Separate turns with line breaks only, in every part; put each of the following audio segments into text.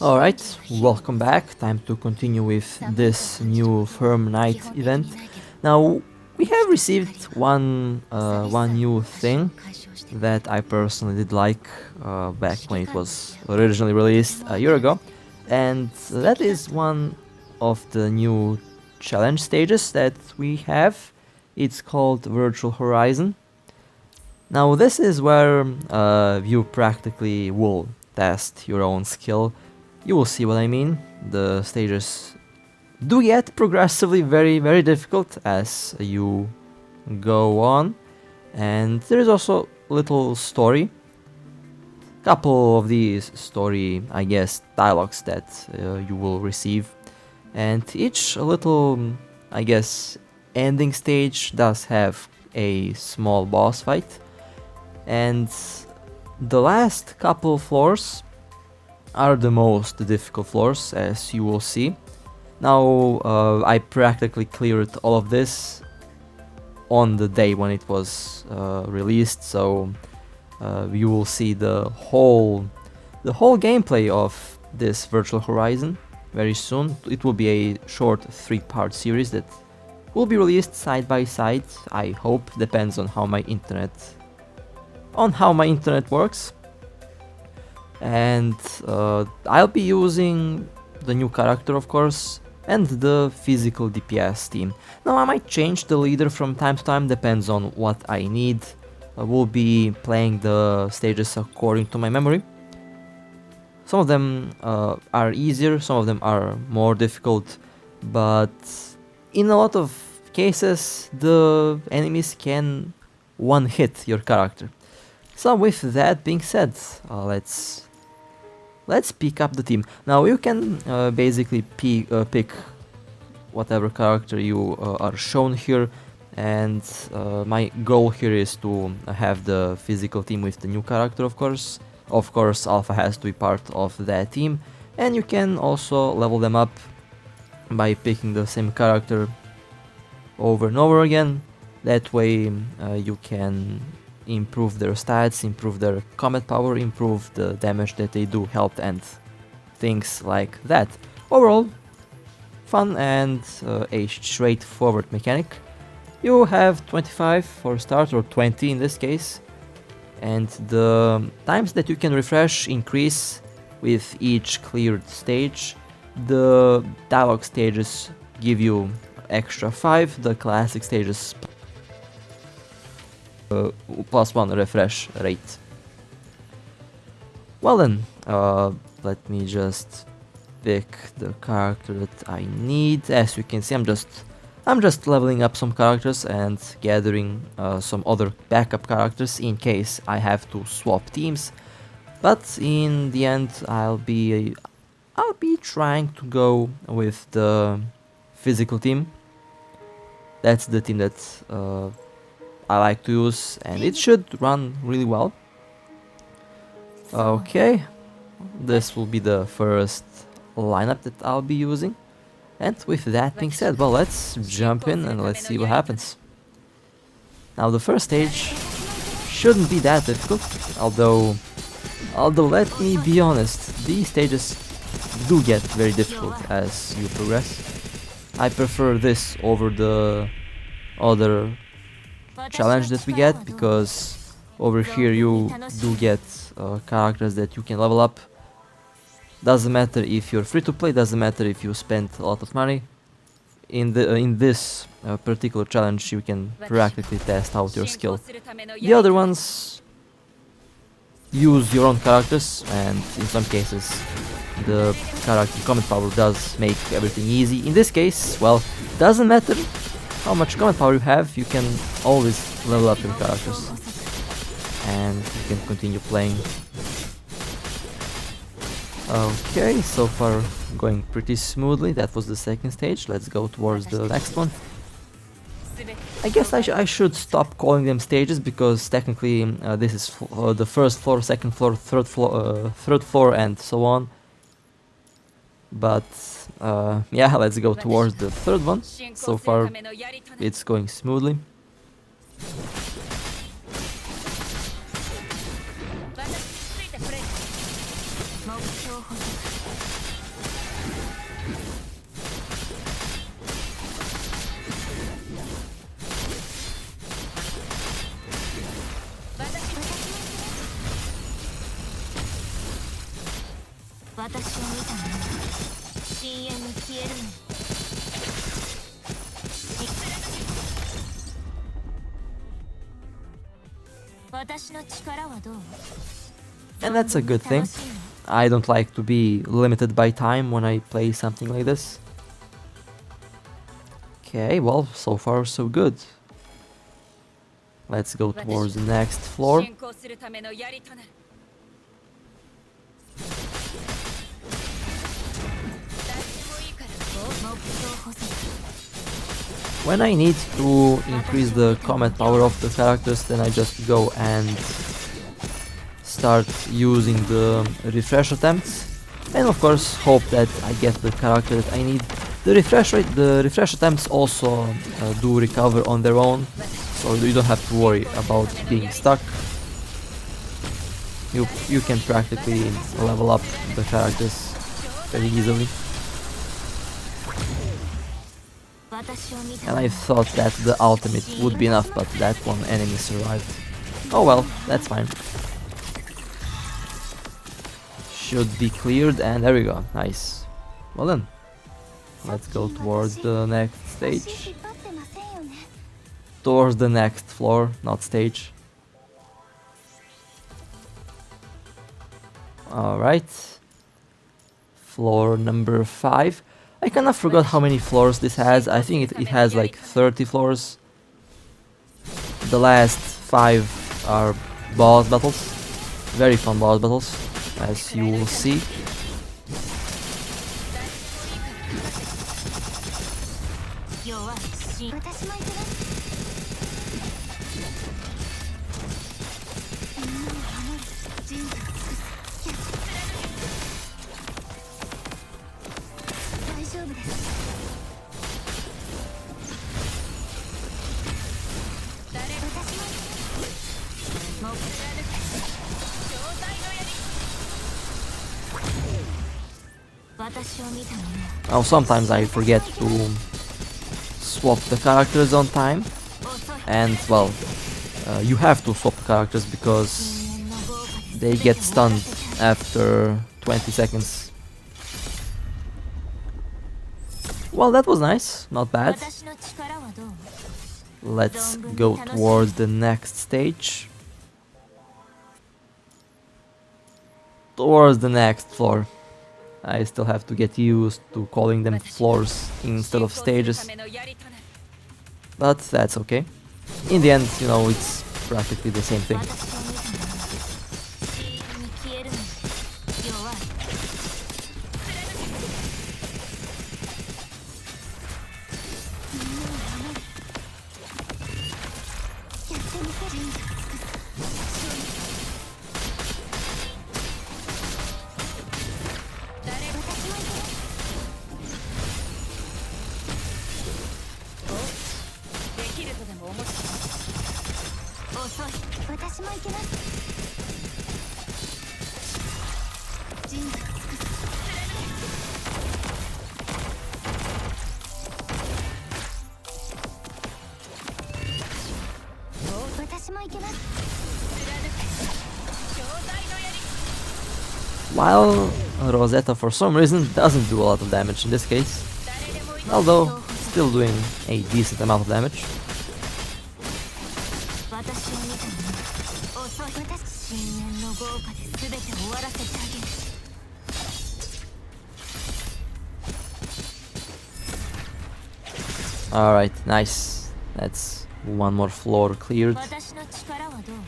Alright, welcome back. Time to continue with this new Firm Night event. Now, we have received one new thing that I personally did like back when it was originally released a year ago, and that is one of the new challenge stages that we have. It's called Virtual Horizon. Now, this is where you practically will test your own skill. You will see what I mean. The stages do get progressively very difficult as you go on, and there is also little story. Couple of these story, I guess, dialogues that you will receive, and each little, I guess, ending stage does have a small boss fight, and the last couple floors are the most difficult floors, as you will see. Now, I practically cleared all of this on the day when it was released, so you will see the whole gameplay of this Virtual Horizon very soon. It will be a short 3-part series that will be released side by side. I hope, depends on how my internet works. And I'll be using the new character, of course, and the physical DPS team. Now, I might change the leader from time to time, depends on what I need. I will be playing the stages according to my memory. Some of them are easier, some of them are more difficult, but in a lot of cases the enemies can one-hit your character. So with that being said, let's pick up the team. Now you can basically pick whatever character you are shown here, and my goal here is to have the physical team with the new character, of course. Of course, Alpha has to be part of that team, and you can also level them up by picking the same character over and over again. That way you can improve their stats, improve their combat power, improve the damage that they do, health, and things like that. Overall, fun and a straightforward mechanic. You have 25 for start, or 20 in this case, and the times that you can refresh increase with each cleared stage. The dialogue stages give you extra 5, the classic stages +1 refresh rate. Well then, let me just pick the character that I need. As you can see, I'm just leveling up some characters and gathering some other backup characters in case I have to swap teams. But in the end, I'll be trying to go with the physical team. That's the team that I like to use, and it should run really well. Okay, this will be the first lineup that I'll be using. And with that being said, well, let's jump in and let's see what happens. Now, the first stage shouldn't be that difficult, although let me be honest, these stages do get very difficult as you progress. I prefer this over the other challenge that we get, because over here you do get characters that you can level up. Doesn't matter if you're free to play, doesn't matter if you spend a lot of money. In this particular challenge you can practically test out your skill. The other ones use your own characters, and in some cases the character combat power does make everything easy. In this case, well, doesn't matter how much combat power you have, you can always level up your characters and you can continue playing. Okay, so far going pretty smoothly. That was the second stage. Let's go towards the next one. I guess I should stop calling them stages, because technically this is the first floor, second floor, third floor, and so on. But yeah, let's go towards the third one. So far it's going smoothly. And that's a good thing. I don't like to be limited by time when I play something like this. Okay, well, so far so good. Let's go towards the next floor. When I need to increase the combat power of the characters, then I just go and start using the refresh attempts, and of course hope that I get the character that I need. The refresh attempts also do recover on their own, so you don't have to worry about being stuck. You can practically level up the characters very easily. And I thought that the ultimate would be enough, but that one enemy survived. Oh well, that's fine. Should be cleared, and there we go. Nice. Well then, let's go towards the next stage. Towards the next floor, not stage. Alright. Floor number 5. I kind of forgot how many floors this has. I think it has like 30 floors. The last 5 are boss battles. Very fun boss battles, as you will see. Now sometimes I forget to swap the characters on time, and well, you have to swap the characters because they get stunned after 20 seconds. Well, that was nice, not bad. Let's go towards the next stage. Towards the next floor. I still have to get used to calling them floors instead of stages. But that's okay. In the end, you know, it's practically the same thing. While Rosetta for some reason doesn't do a lot of damage in this case, although still doing a decent amount of damage. Alright, nice. That's one more floor cleared.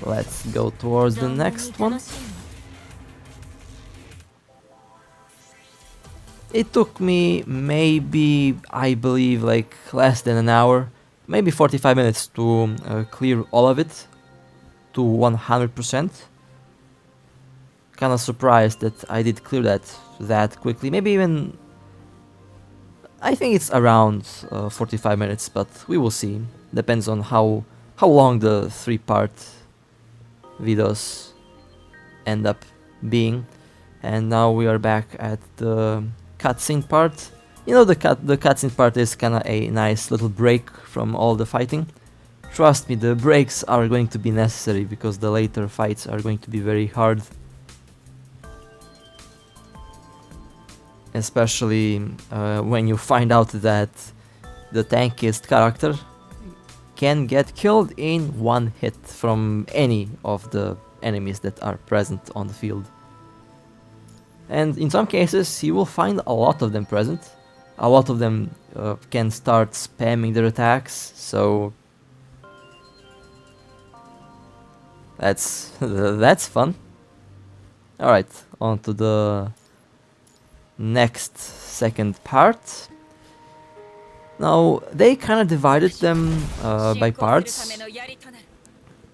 Let's go towards the next one. It took me maybe, I believe, like less than an hour, maybe 45 minutes to clear all of it to 100%. Kinda surprised that I did clear that quickly. Maybe even, I think it's around 45 minutes, but we will see. Depends on how long the 3-part videos end up being. And now we are back at the cutscene part. You know, the cutscene part is kinda a nice little break from all the fighting. Trust me, the breaks are going to be necessary because the later fights are going to be very hard. Especially when you find out that the tankiest character can get killed in one hit from any of the enemies that are present on the field. And in some cases you will find a lot of them present. A lot of them can start spamming their attacks, so that's fun. Alright, on to the next second part. Now they kind of divided them by parts.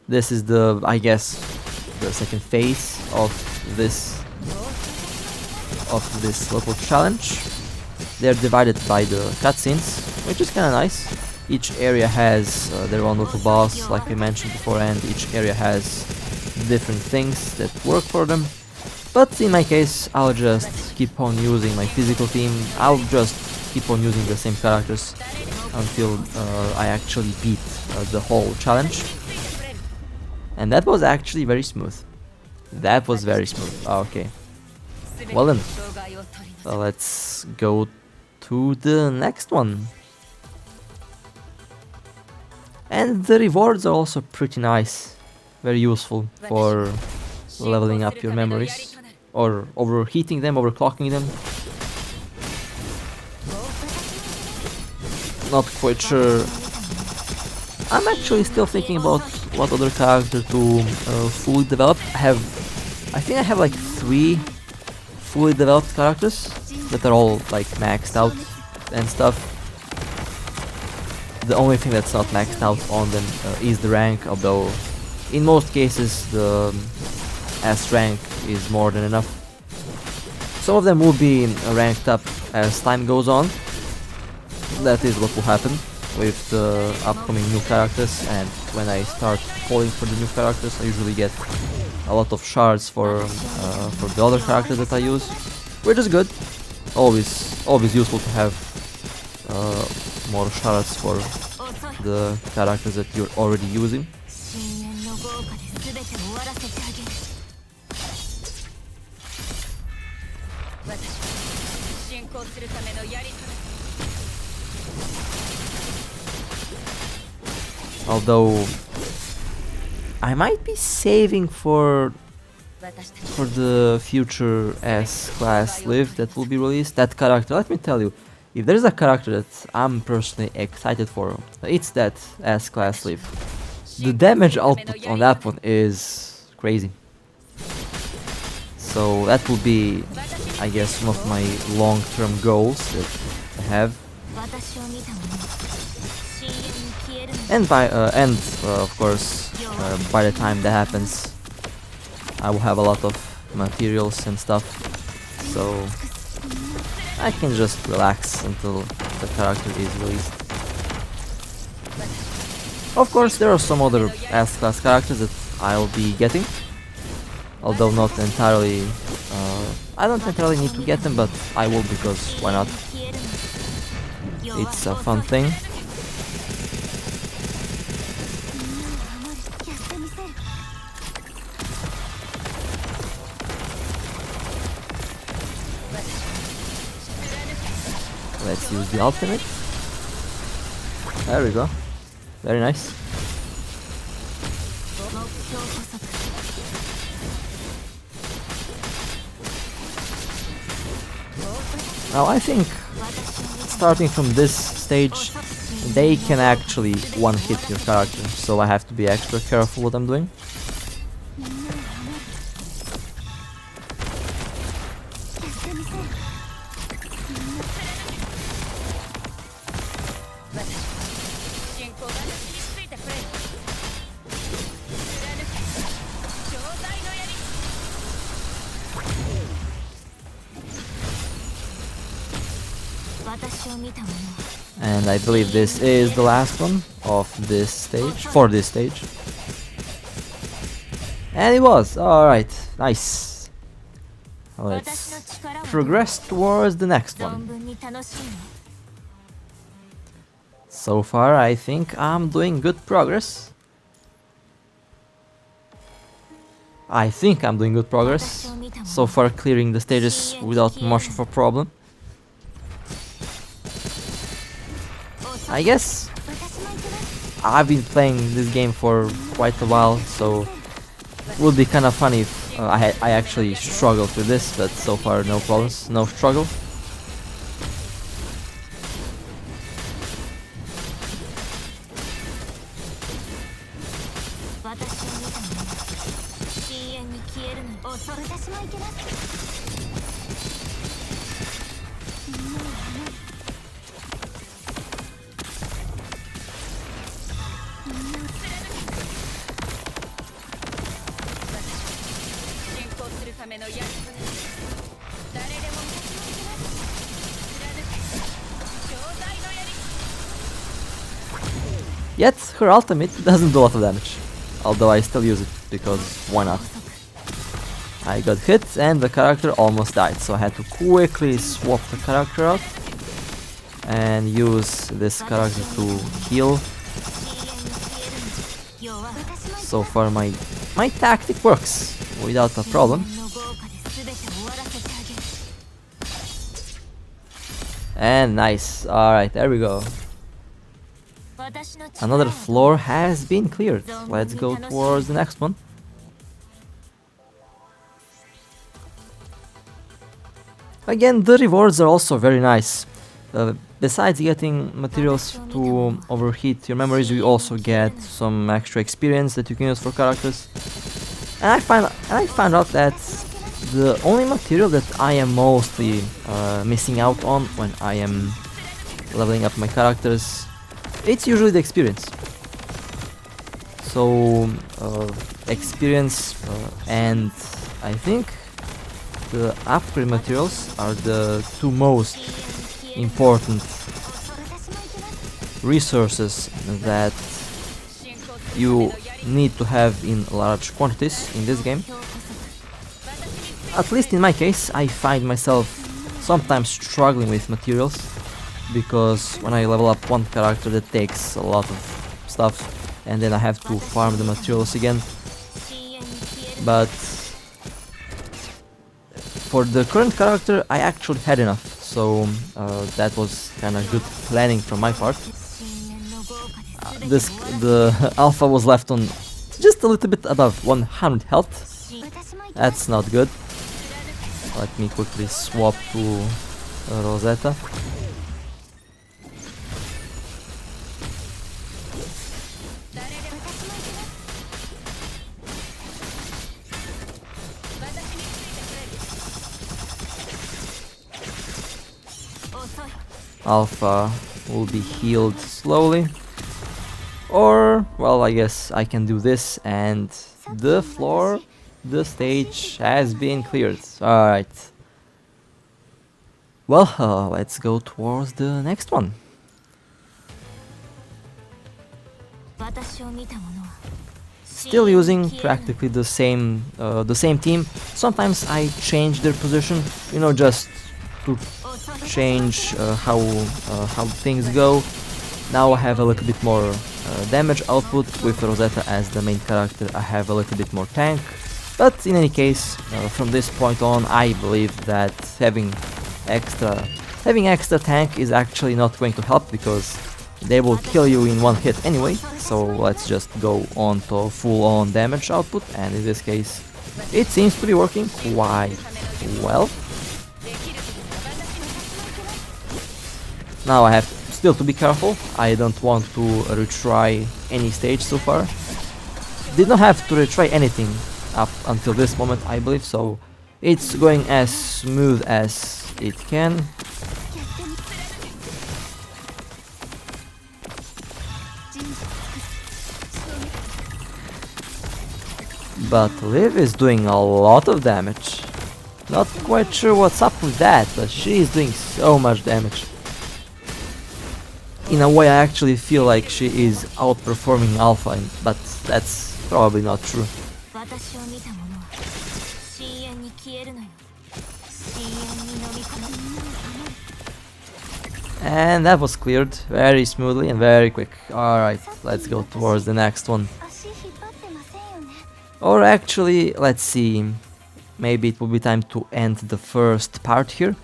This is the, I guess, the second phase of this little challenge. They're divided by the cutscenes, which is kind of nice. Each area has their own little boss, like I mentioned before, and each area has different things that work for them. But in my case, I'll just keep on using my physical team. I'll just keep on using the same characters until I actually beat the whole challenge. And that was actually very smooth. That was very smooth. Okay. Well then, let's go to the next one. And the rewards are also pretty nice. Very useful for leveling up your memories. Or overheating them, overclocking them. Not quite sure. I'm actually still thinking about what other character to fully develop. I think I have like 3 fully developed characters that are all like maxed out and stuff. The only thing that's not maxed out on them is the rank, although in most cases the S rank is more than enough. Some of them will be ranked up as time goes on. That is what will happen with the upcoming new characters, and when I start calling for the new characters I usually get a lot of shards for the other characters that I use, which is good. Always useful to have more shards for the characters that you're already using. Although I might be saving for the future S-class live that will be released. That character, let me tell you, if there's a character that I'm personally excited for, it's that S-class live. The damage output on that one is crazy. So that will be, I guess, one of my long-term goals that I have. And of course, by the time that happens, I will have a lot of materials and stuff, so I can just relax until the character is released. Of course, there are some other S-class characters that I'll be getting, although not entirely. I don't entirely need to get them, but I will, because why not? It's a fun thing. Let's use the ultimate. There we go. Very nice. Now I think, starting from this stage, they can actually one-hit your character, so I have to be extra careful what I'm doing. And I believe this is the last one of this stage, for this stage. And it was, alright, nice. let's progress towards the next one. So far, I think I'm doing good progress. So far, clearing the stages without much of a problem. I guess I've been playing this game for quite a while, so it would be kind of funny if I actually struggled with this, but so far no problems, no struggle. Yet her ultimate doesn't do a lot of damage, although I still use it because why not? I got hit and the character almost died, so I had to quickly swap the character out and use this character to heal. So far my tactic works without a problem. And nice, alright, there we go. Another floor has been cleared. Let's go towards the next one. Again, the rewards are also very nice. Besides getting materials to overheat your memories, you also get some extra experience that you can use for characters. And I found out that the only material that I am mostly missing out on when I am leveling up my characters, it's usually the experience. So experience and I think the upgrade materials are the two most important resources that you need to have in large quantities in this game. At least in my case, I find myself sometimes struggling with materials, because when I level up one character that takes a lot of stuff and then I have to farm the materials again. But for the current character I actually had enough, so that was kinda good planning from my part. The alpha was left on just a little bit above 100 health. That's not good. Let me quickly swap to Rosetta. Alpha will be healed slowly. Or, well, I guess I can do this and the stage has been cleared. Alright. Well, let's go towards the next one. Still using practically the same team. Sometimes I change their position, you know, just to change how things go. Now I have a little bit more damage output with Rosetta as the main character. I have a little bit more tank, but in any case, from this point on, I believe that having extra tank is actually not going to help, because they will kill you in one hit anyway. So let's just go on to full-on damage output, and in this case, it seems to be working quite well. Now I have still to be careful. I don't want to retry any stage so far. Did not have to retry anything up until this moment, I believe, so it's going as smooth as it can. But Liv is doing a lot of damage. Not quite sure what's up with that, but she is doing so much damage. In a way, I actually feel like she is outperforming Alpha, but that's probably not true. And that was cleared very smoothly and very quick. Alright, let's go towards the next one. Or actually, let's see. Maybe it will be time to end the first part here.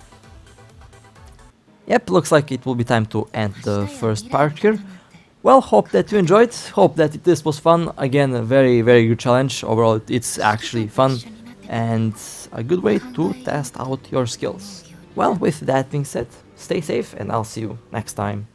Yep, looks like it will be time to end the first part here. Well, hope that you enjoyed, hope that this was fun. Again, a very good challenge. Overall, it's actually fun and a good way to test out your skills. Well, with that being said, stay safe and I'll see you next time.